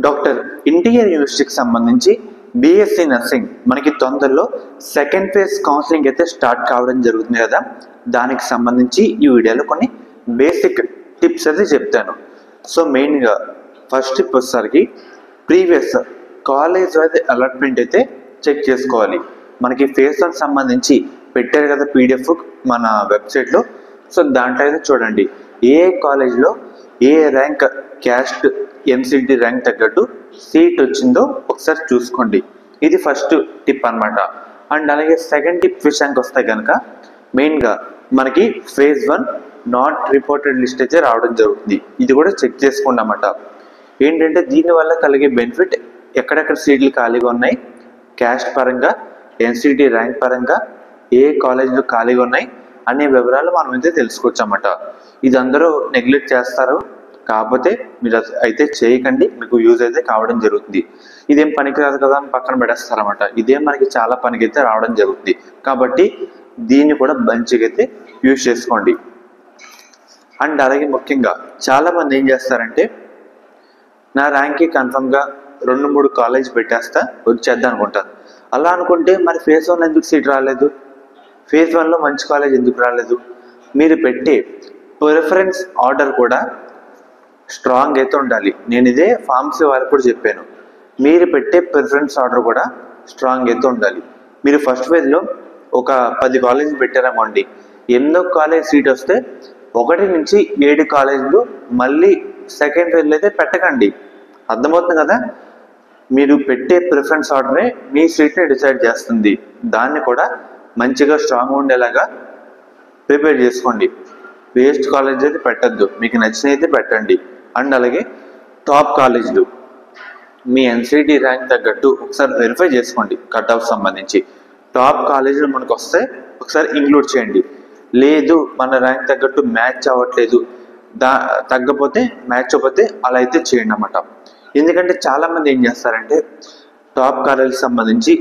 Doctor NTR యూనివర్సిటీకి సంబంధించి BSc nursing మనకి తొందరలో సెకండ్ ఫేజ్ కౌన్సిలింగ్ అయితే స్టార్ట్ కావడం జరుగుతుంది కదా. దానికి సంబంధించి ఈ వీడియోలో కొన్ని బేసిక్ టిప్స్ అయితే చెప్తాను. సో మెయిన్గా ఫస్ట్ టిప్ వచ్చేసరికి ప్రీవియస్ కాలేజ్ వైజ్ అలాట్మెంట్ అయితే చెక్ చేసుకోవాలి. మనకి ఫేజ్ 1 సంబంధించి పెట్టారు కదా పీడిఎఫ్ మన వెబ్సైట్లో. సో దాంట్లో అయితే చూడండి ఏ కాలేజ్లో ఏ ర్యాంక్ క్యాస్ట్ ఎంసీటీ ర్యాంక్ తగ్గట్టు సీట్ వచ్చిందో ఒకసారి చూసుకోండి. ఇది ఫస్ట్ టిప్ అనమాట. అండ్ అలాగే సెకండ్ టిప్ విషయానికి వస్తే కనుక మెయిన్గా మనకి ఫేజ్ 1 నాట్ రిపోర్టెడ్ లిస్ట్ అయితే రావడం జరుగుతుంది. ఇది కూడా చెక్ చేసుకోండి అన్నమాట. ఏంటంటే దీనివల్ల కలిగే బెనిఫిట్ ఎక్కడెక్కడ సీట్లు ఖాళీగా ఉన్నాయి, క్యాస్ట్ పరంగా, ఎన్సీటీ ర్యాంక్ పరంగా ఏ కాలేజీలో ఖాళీగా ఉన్నాయి అనే వివరాలు మనం అయితే తెలుసుకోవచ్చు అన్నమాట. ఇది అందరూ నెగ్లెక్ట్ చేస్తారు, కాకపోతే మీరు అయితే చేయకండి, మీకు యూజ్ అయితే కావడం జరుగుతుంది. ఇదేం పనికిరాదు కదా అని పక్కన పెడేస్తారన్నమాట. ఇదేం మనకి చాలా పనికి అయితే రావడం జరుగుతుంది. కాబట్టి దీన్ని కూడా మంచిగా అయితే యూజ్ చేసుకోండి. అండ్ అలాగే ముఖ్యంగా చాలామంది ఏం చేస్తారంటే నా ర్యాంక్కి కన్ఫర్మ్గా 2-3 కాలేజ్ పెట్టేస్తా వచ్చేద్దాం అనుకుంటారు. అలా అనుకుంటే మరి ఫేజ్ 1 ఎందుకు సీట్ రాలేదు, ఫేజ్ 1లో మంచి కాలేజ్ ఎందుకు రాలేదు? మీరు పెట్టే ప్రిఫరెన్స్ ఆర్డర్ కూడా స్ట్రాంగ్ అయితే ఉండాలి. నేను ఇదే ఫార్మసీ వాళ్ళకి కూడా చెప్పాను, మీరు పెట్టే ప్రిఫరెన్స్ ఆర్డర్ కూడా స్ట్రాంగ్ అయితే ఉండాలి. మీరు ఫస్ట్ ఫేజ్లో ఒక 10 కాలేజీలు పెట్టారనుకోండి, 8వ కాలేజ్ సీట్ వస్తే 1 నుంచి 7 కాలేజీలు మళ్ళీ సెకండ్ ఫేజ్లో అయితే పెట్టకండి. అర్థమవుతుంది కదా. మీరు పెట్టే ప్రిఫరెన్స్ ఆర్డరే మీ సీట్ని డిసైడ్ చేస్తుంది. దాన్ని కూడా మంచిగా స్ట్రాంగ్ ఉండేలాగా ప్రిపేర్ చేసుకోండి. వేస్ట్ కాలేజ్ అయితే పెట్టద్దు, మీకు నచ్చిన అయితే పెట్టండి. అండ్ అలాగే టాప్ కాలేజీలు మీ ఎన్సీటీ ర్యాంక్ తగ్గట్టు ఒకసారి వెరిఫై చేసుకోండి. కట్ ఆఫ్ సంబంధించి టాప్ కాలేజీలు మనకు వస్తే ఒకసారి ఇంక్లూడ్ చేయండి. లేదు మన ర్యాంక్ తగ్గట్టు మ్యాచ్ అవ్వట్లేదు, తగ్గపోతే మ్యాచ్ అవ్వకపోతే అలా అయితే చేయండి అన్నమాట. ఎందుకంటే చాలామంది ఏం చేస్తారంటే టాప్ కాలేజీకి సంబంధించి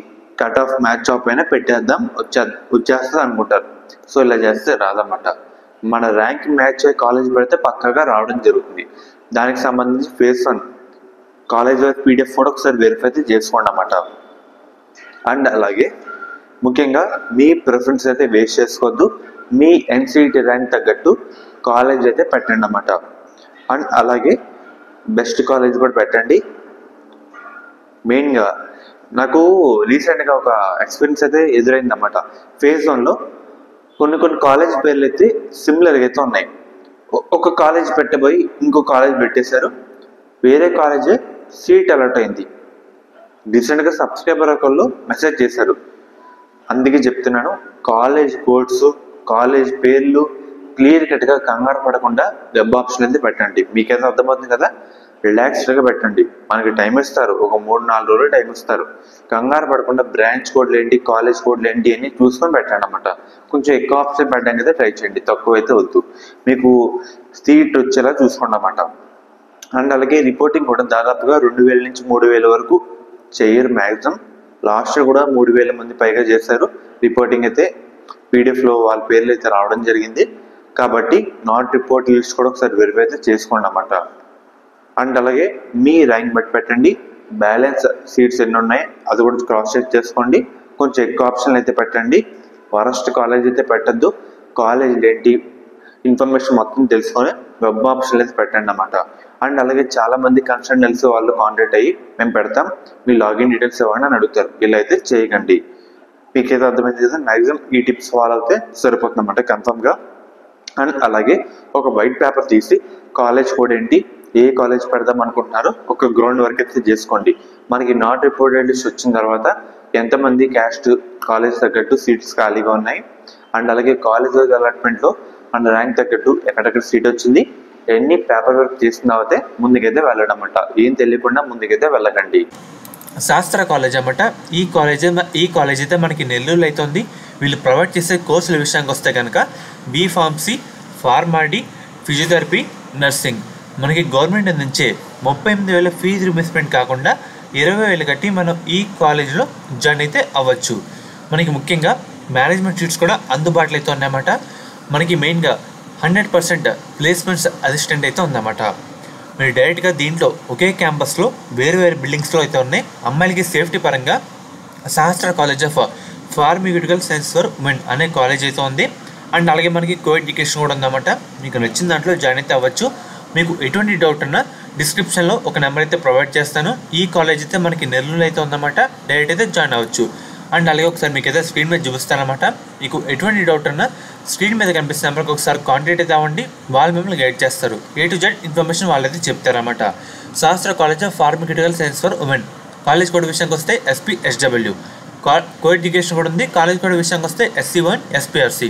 కట్ ఆఫ్ మ్యాచ్ ఆఫ్ అయినా పెట్టేద్దాం వచ్చేస్తుంది అనుకుంటారు. సో ఇలా చేస్తే రాదన్నమాట. మన ర్యాంక్ మ్యాచ్ అయ్యే కాలేజ్ పెడితే పక్కగా రావడం జరుగుతుంది. దానికి సంబంధించి ఫేజ్ 1 కాలేజ్ వైజ్ పీడిఎఫ్ కూడా ఒకసారి వెరిఫై అయితే చేసుకోండి అన్నమాట. అండ్ అలాగే ముఖ్యంగా మీ ప్రిఫరెన్స్ అయితే వేస్ట్ చేసుకోవద్దు. మీ ఎన్సీటీ ర్యాంక్ తగ్గట్టు కాలేజ్ అయితే పెట్టండి అన్నమాట. అండ్ అలాగే బెస్ట్ కాలేజ్ కూడా పెట్టండి. మెయిన్గా నాకు రీసెంట్గా ఒక ఎక్స్పీరియన్స్ అయితే ఎదురైందన్నమాట. ఫేజ్ 1లో కొన్ని కాలేజ్ పేర్లు అయితే సిమిలర్గా అయితే ఉన్నాయి. ఒక కాలేజ్ పెట్టబోయి ఇంకో కాలేజ్ పెట్టేశారు, వేరే కాలేజే సీట్ అలాట్ అయింది. రీసెంట్గా సబ్స్క్రైబర్ ఒకళ్ళు మెసేజ్ చేశారు. అందుకే చెప్తున్నాను, కాలేజ్ కోడ్స్ కాలేజ్ పేర్లు క్లియర్ కట్గా కంగారు పడకుండా వెబ్ ఆప్షన్ అయితే పెట్టండి. మీకైతే అర్థమవుతుంది కదా. రిలాక్స్డ్గా పెట్టండి. మనకి టైం ఇస్తారు, ఒక 3-4 రోజులు టైం ఇస్తారు. కంగారు పడకుండా బ్రాంచ్ కోడ్లు ఏంటి, కాలేజ్ కోడ్లు ఏంటి అని చూసుకొని పెట్టండి అన్నమాట. కొంచెం ఎక్కువ ఆప్షన్ పెట్టడానికి అయితే ట్రై చేయండి, తక్కువ అయితే వద్దు. మీకు సీట్ వచ్చేలా చూసుకోండి అన్నమాట. అండ్ అలాగే రిపోర్టింగ్ కూడా దాదాపుగా 2000 నుంచి 3000 వరకు చేయరు మ్యాక్సిమం. లాస్ట్ కూడా 3000 మంది పైగా చేశారు రిపోర్టింగ్ అయితే. పీడిఎఫ్లో వాళ్ళ పేర్లు అయితే రావడం జరిగింది. కాబట్టి నాట్ రిపోర్ట్ లిస్ట్ కూడా ఒకసారి వెరిఫై అయితే చేసుకోండి అన్నమాట. అండ్ అలాగే మీ ర్యాంక్ బట్టి పెట్టండి. బ్యాలెన్స్ సీట్స్ ఎన్ని ఉన్నాయి అది కూడా క్రాస్ చెక్ చేసుకోండి. కొంచెం ఎక్కువ ఆప్షన్లు అయితే పెట్టండి. వరస్ట్ కాలేజ్ అయితే పెట్టద్దు. కాలేజీలు ఏంటి ఇన్ఫర్మేషన్ మొత్తం తెలుసుకొని వెబ్ ఆప్షన్లు అయితే పెట్టండి అన్నమాట. అండ్ అలాగే చాలామంది కన్సర్న్ తెలిసి వాళ్ళు కాంటాక్ట్ అయ్యి మేము పెడతాం, మీ లాగిన్ డీటెయిల్స్ ఇవ్వండి అని అడుగుతారు. ఇలా అయితే చేయకండి. మీకైతే అర్థమైంది కదా. మ్యాక్సిమం ఈ టిప్స్ ఫాలో అయితే సరిపోతుంది అన్నమాట కన్ఫర్మ్గా. అండ్ అలాగే ఒక వైట్ పేపర్ తీసి కాలేజ్ కోడ్ ఏంటి, ఏ కాలేజ్ పెడదాం అనుకుంటున్నారో ఒక గ్రౌండ్ వర్క్ అయితే చేసుకోండి. మనకి నాట్ రిపోర్టెడ్ లిస్ట్ వచ్చిన తర్వాత ఎంతమంది క్యాస్ట్ కాలేజ్ తగ్గట్టు సీట్స్ ఖాళీగా ఉన్నాయి, అండ్ అలాగే కాలేజ్ వైజ్ అలాట్మెంట్లో మన ర్యాంక్ తగ్గట్టు ఎక్కడెక్కడ సీట్ వచ్చింది, ఎన్ని పేపర్ వర్క్ చేసిన తర్వాతే ముందుకైతే వెళ్ళడం అన్నమాట. ఏం తెలియకుండా ముందుకైతే వెళ్ళకండి. శాస్త్ర కాలేజ్ అన్నమాట. ఈ కాలేజ్ అయితే మనకి నెల్లూరులో అయితే ఉంది. వీళ్ళు ప్రొవైడ్ చేసే కోర్సుల విషయానికి వస్తే కనుక బీఫార్మసీ, ఫార్మాడీ, ఫిజియోథెరపీ, నర్సింగ్. మనకి గవర్నమెంట్ అందించే 38,000 ఫీజు రిమర్స్మెంట్ కాకుండా 20,000 కట్టి మనం ఈ కాలేజ్లో జాయిన్ అయితే అవ్వచ్చు. మనకి ముఖ్యంగా మేనేజ్మెంట్ సీట్స్ కూడా అందుబాటులో అయితే ఉన్నాయన్నమాట. మనకి మెయిన్గా 100% ప్లేస్మెంట్స్ అసిస్టెంట్ అయితే ఉందన్నమాట. మీరు డైరెక్ట్గా దీంట్లో ఒకే క్యాంపస్లో వేరు వేరు బిల్డింగ్స్లో అయితే ఉన్నాయి. అమ్మాయిలకి సేఫ్టీ పరంగా Sahasra college of pharmaceutical science for women అనే కాలేజ్ అయితే ఉంది. అండ్ అలాగే మనకి కో ఎడ్యుకేషన్ కూడా ఉందన్నమాట. మీకు నచ్చిన దాంట్లో జాయిన్ అయితే అవ్వచ్చు. మీకు ఎటువంటి డౌట్ ఉన్నా డిస్క్రిప్షన్లో ఒక నెంబర్ అయితే ప్రొవైడ్ చేస్తాను. ఈ కాలేజ్ అయితే మనకి నెల్లూరులో అయితే ఉందన్నమాట. డైరెక్ట్ అయితే జాయిన్ అవ్వచ్చు. అండ్ అలాగే ఒకసారి మీకు అయితే స్క్రీన్ మీద చూపిస్తానమాట. మీకు ఎటువంటి డౌట్ ఉన్నా స్క్రీన్ మీద కనిపిస్తున్న నెంబర్కి ఒకసారి కాంటాక్ట్ అయితే అవ్వండి. వాళ్ళు మిమ్మల్ని గైడ్ చేస్తారు. A to Z ఇన్ఫర్మేషన్ వాళ్ళైతే చెప్తారన్నమాట. Sahasra college of pharmaceutical science for women. College code విషయానికి వస్తే SPSW. కో ఎడ్యుకేషన్ కూడా ఉంది. కాలేజ్ కోడ్ విషయానికి వస్తే SC1 SPRC.